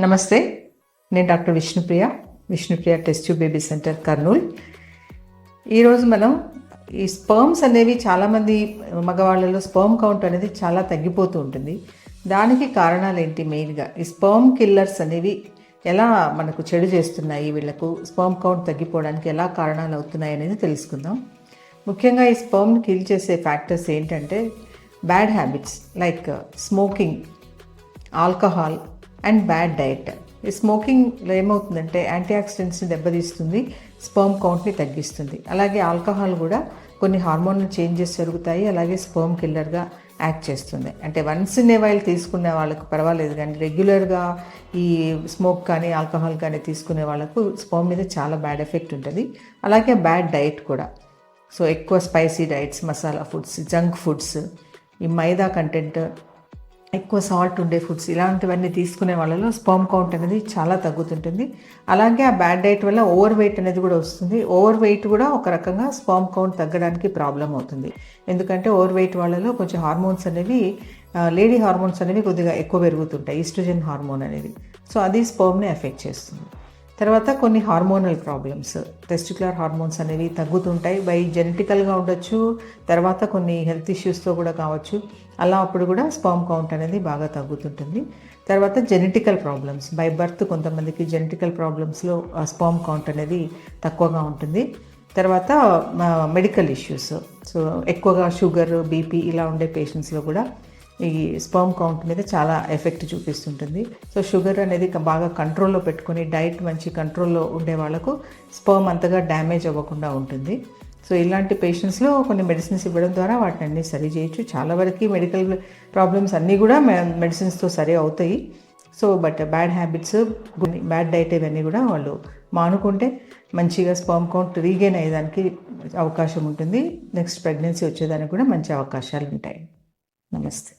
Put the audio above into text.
నమస్తే, నేను doctor Vishnupriya test tube baby centre Kurnool. ఈరోజు మనం ఈ స్పర్మ్స్ అనేవి చాలామంది మగవాళ్ళలో స్పర్మ్ కౌంట్ అనేది చాలా తగ్గిపోతూ ఉంటుంది. దానికి కారణాలు ఏంటి? మెయిన్గా ఈ స్పర్మ్ కిల్లర్స్ అనేవి ఎలా మనకు చెడు చేస్తున్నాయి, వీళ్ళకు స్పర్మ్ కౌంట్ తగ్గిపోవడానికి ఎలా కారణాలు అవుతున్నాయి అనేది తెలుసుకుందాం. ముఖ్యంగా ఈ స్పర్మ్ని కిల్ చేసే ఫ్యాక్టర్స్ ఏంటంటే bad habits like smoking, alcohol and bad diet. ఈ స్మోకింగ్లో ఏమవుతుందంటే యాంటీ ఆక్సిడెంట్స్ని దెబ్బతీస్తుంది, స్పర్మ్ కౌంట్ని తగ్గిస్తుంది. అలాగే ఆల్కహాల్ కూడా కొన్ని హార్మోనల్ చేంజెస్ జరుగుతాయి, అలాగే స్పర్మ్ కిల్లర్గా యాక్ట్ చేస్తుంది. అంటే వన్స్ ఇన్ ఏ వైల్ తీసుకునే వాళ్ళకు పర్వాలేదు, కానీ రెగ్యులర్గా ఈ స్మోక్ కానీ ఆల్కహాల్ కానీ తీసుకునే వాళ్ళకు స్పర్మ్ మీద చాలా బ్యాడ్ ఎఫెక్ట్ ఉంటుంది. అలాగే బ్యాడ్ డైట్ కూడా. సో ఎక్కువ spicy diets, masala foods, junk foods, ఈ మైదా కంటెంట్, ఎక్కువ సాల్ట్ ఉండే ఫుడ్స్, ఇలాంటివన్నీ తీసుకునే వాళ్ళలో స్పర్మ్ కౌంట్ అనేది చాలా తగ్గుతుంటుంది. అలాగే ఆ బ్యాడ్ డైట్ వల్ల ఓవర్ వెయిట్ అనేది కూడా వస్తుంది. ఓవర్ వెయిట్ కూడా ఒక రకంగా స్పర్మ్ కౌంట్ తగ్గడానికి ప్రాబ్లం అవుతుంది. ఎందుకంటే ఓవర్ వెయిట్ వాళ్ళలో కొంచెం హార్మోన్స్ అనేవి, లేడీ హార్మోన్స్ అనేవి కొద్దిగా ఎక్కువ పెరుగుతుంటాయి, ఈస్ట్రోజన్ హార్మోన్ అనేది. సో అది స్పర్మ్ని ఎఫెక్ట్ చేస్తుంది. తర్వాత కొన్ని హార్మోనల్ ప్రాబ్లమ్స్, టెస్టిక్యులర్ హార్మోన్స్ అనేవి తగ్గుతుంటాయి. జెనెటికల్గా ఉండొచ్చు, తర్వాత కొన్ని హెల్త్ ఇష్యూస్తో కూడా కావచ్చు. అలా అప్పుడు కూడా స్పర్మ్ కౌంట్ అనేది బాగా తగ్గుతుంటుంది. తర్వాత జెనెటికల్ ప్రాబ్లమ్స్, బై బర్త్ కొంతమందికి జెనెటికల్ ప్రాబ్లమ్స్లో స్పర్మ్ కౌంట్ అనేది తక్కువగా ఉంటుంది. తర్వాత మెడికల్ ఇష్యూస్, సో ఎక్కువగా షుగర్, బీపీ ఇలా ఉండే పేషెంట్స్లో కూడా ఈ స్పర్మ్ కౌంట్ మీద చాలా ఎఫెక్ట్ చూపిస్తుంటుంది. సో షుగర్ అనేది బాగా కంట్రోల్లో పెట్టుకొని డైట్ మంచి కంట్రోల్లో ఉండే వాళ్ళకు స్పర్మ్ అంతగా డ్యామేజ్ అవ్వకుండా ఉంటుంది. సో ఇలాంటి పేషెంట్స్లో కొన్ని మెడిసిన్స్ ఇవ్వడం ద్వారా వాటిని అన్నీ సరి చేయొచ్చు. చాలా వరకు మెడికల్ ప్రాబ్లమ్స్ అన్నీ కూడా మెడిసిన్స్తో సరి అవుతాయి. So but bad habits, bad diet ఇవన్నీ కూడా వాళ్ళు మానుకుంటే మంచిగా స్పర్మ్ కౌంట్ రీగెయిన్ అయ్యేదానికి అవకాశం ఉంటుంది. నెక్స్ట్ ప్రెగ్నెన్సీ వచ్చేదానికి కూడా మంచి అవకాశాలు ఉంటాయి. నమస్తే.